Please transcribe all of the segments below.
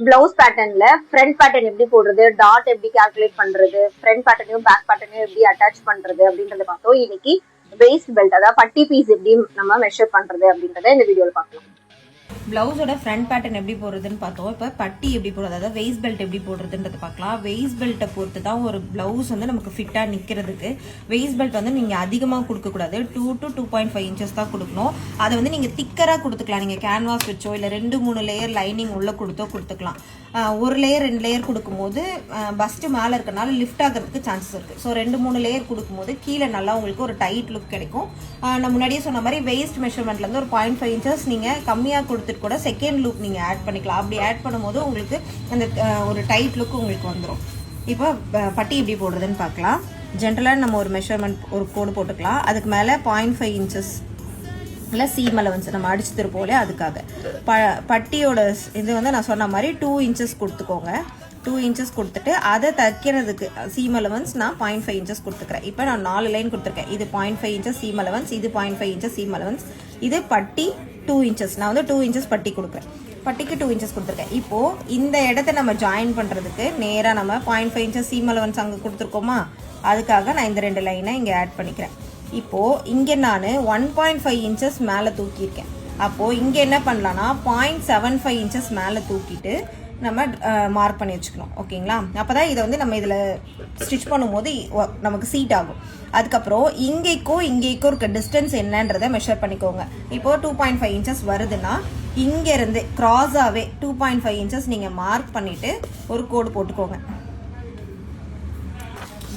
Blouse பேட்டர்ன்ல front pattern எப்படி போடுறது, டாட் எப்படி கால்குலேட் பண்றது, ஃப்ரண்ட் பேட்டர்னையும் பேக் பேட்டர்னையும் எப்படி அட்டாச் பண்றது அப்படின்றத பார்த்தோம். இன்னைக்கு வேஸ்ட் பெல்ட், அதாவது பட்டி பீஸ் எப்படி நம்ம மெஷர் பண்றது அப்படின்றத இந்த வீடியோல பார்க்கலாம். பிளவுஸோட ஃப்ரண்ட் பேட்டர்ன் எப்படி போடுறதுன்னு பார்த்தோம். இப்போ பட்டி எப்படி போடுறது, அதாவது வெயிஸ்ட் பெல்ட் எப்படி போடுறதுன்றது பார்க்கலாம். வெயிஸ்ட் பெல்ட்டை பொறுத்து தான் ஒரு பிளவுஸ் வந்து நமக்கு ஃபிட்டாக நிற்கிறதுக்கு. வெயிஸ்ட் பெல்ட் வந்து நீங்கள் அதிகமாக கொடுக்கக்கூடாது, 2 to 2.5 inches தான் கொடுக்கணும். அதை வந்து நீங்கள் திக்கராக கொடுத்துக்கலாம். நீங்கள் கேன்வாஸ் வச்சோ இல்லை 2-3 லேயர் லைனிங் உள்ளே கொடுத்தோ கொடுத்துக்கலாம். ஒரு லேயர் 2 லேயர் கொடுக்கும்போது பஸ்ட்டு மேலே இருக்கனால லிஃப்ட் ஆகிறதுக்கு சான்சஸ் இருக்குது. ஸோ 2-3 லேயர் கொடுக்கும்போது கீழே நல்லா உங்களுக்கு ஒரு டைட் லுக் கிடைக்கும். நான் முன்னாடியே சொன்ன மாதிரி வெயிஸ்ட் மெஷர்மெண்ட்லேருந்து ஒரு 0.5 inches நீங்கள் கம்மியாக கொடுத்துட்டு கூட செகண்ட் லுக் நீங்கள் ஆட் பண்ணிக்கலாம். அப்படி ஆட் பண்ணும்போது உங்களுக்கு அந்த ஒரு டைட் லுக் உங்களுக்கு வந்துடும். இப்போ பட்டி எப்படி போடுறதுன்னு பார்க்கலாம். ஜென்ரலாக நம்ம ஒரு மெஷர்மெண்ட் ஒரு கோடு போட்டுக்கலாம். அதுக்கு மேலே 0.5 inches இல்லை சீம் அலவன்ஸ் நம்ம அடிச்சு திருப்போலே அதுக்காக பட்டியோட இது வந்து நான் சொன்ன மாதிரி 2 inches கொடுத்துக்கோங்க. 2 inches கொடுத்துட்டு அதை தைக்கிறதுக்கு சீம் அலவன்ஸ் நான் 0.5 inches கொடுத்துக்கிறேன். இப்போ நான் 4 லைன் கொடுத்துருக்கேன். இது 0.5 inches சீம் அலவன்ஸ், இது 0.5 inches சீம் அலவன்ஸ், இது பட்டி 2 inches. நான் வந்து 2 inches பட்டி கொடுக்குறேன். பட்டிக்கு 2 inches கொடுத்துருக்கேன். இப்போது இந்த இடத்த நம்ம ஜாயின் பண்ணுறதுக்கு நேராக நம்ம 0.5 inches சீம் அலவன்ஸ் அங்கே கொடுத்துருக்கோமா, அதுக்காக நான் இந்த 2 லைனை இங்கே ஆட் பண்ணிக்கிறேன். இப்போது இங்கே நான் 1.5 inches மேலே தூக்கியிருக்கேன். அப்போது இங்கே என்ன பண்ணலான்னா 0.75 inches மேலே தூக்கிட்டு நம்ம மார்க் பண்ணி வச்சுக்கணும். ஓகேங்களா? அப்போ தான் இதை வந்து நம்ம இதில் ஸ்டிச் பண்ணும்போது நமக்கு சீட் ஆகும். அதுக்கப்புறம் இங்கேக்கும் இருக்க டிஸ்டன்ஸ் என்னன்றதை மெஷர் பண்ணிக்கோங்க. இப்போது 2.5 inches வருதுன்னா இங்கேருந்து க்ராஸாகவே 2.5 inches நீங்கள் மார்க் பண்ணிவிட்டு ஒரு கோடு போட்டுக்கோங்க.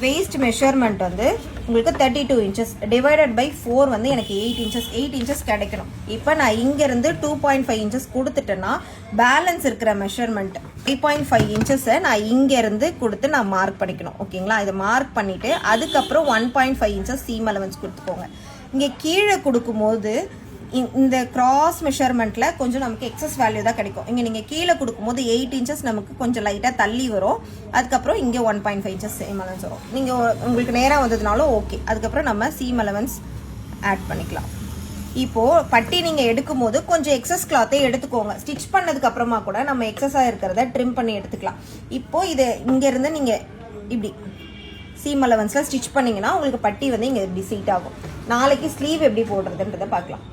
வேஸ்ட் மெஷர்மெண்ட் வந்து உங்களுக்கு 32 inches டிவைடட் பை 4 வந்து எனக்கு 8 inches கிடைக்கணும். இப்போ நான் இங்கேருந்து 2.5 inches கொடுத்துட்டேன்னா பேலன்ஸ் இருக்கிற மெஷர்மெண்ட் 3.5 inches நான் இங்கேருந்து கொடுத்து நான் மார்க் பண்ணிக்கணும். ஓகேங்களா? இதை மார்க் பண்ணிவிட்டு அதுக்கப்புறம் 1.5 inches சீம் அலவன்ஸ் கொடுத்துக்கோங்க. இங்கே கீழே கொடுக்கும்போது இந்த கிராஸ் மெஷர்மெண்ட்டில் கொஞ்சம் நமக்கு எக்ஸஸ் வேல்யூ தான் கிடைக்கும். இங்கே நீங்கள் கீழே கொடுக்கும்போது 8 inches நமக்கு கொஞ்சம் லைட்டாக தள்ளி வரும். அதுக்கப்புறம் இங்கே 1.5 inches சீம் அலவன்ஸ் வரும். நீங்கள் உங்களுக்கு நேராக வந்ததுனாலும் ஓகே. அதுக்கப்புறம் நம்ம சீம் அலவன்ஸ் ஆட் பண்ணிக்கலாம். இப்போது பட்டி நீங்கள் எடுக்கும்போது கொஞ்சம் எக்ஸஸ் கிளாத்தே எடுத்துக்கோங்க. ஸ்டிச் பண்ணதுக்கப்புறமா கூட நம்ம எக்ஸஸாக இருக்கிறத ட்ரிம் பண்ணி எடுத்துக்கலாம். இப்போது இது இங்கேருந்து நீங்கள் இப்படி சீம் அலவன்ஸில் ஸ்டிச் பண்ணிங்கன்னா உங்களுக்கு பட்டி வந்து இங்கே இப்படி சீட் ஆகும். நாளைக்கு ஸ்லீவ் எப்படி போடுறதுன்றதை பார்க்கலாம்.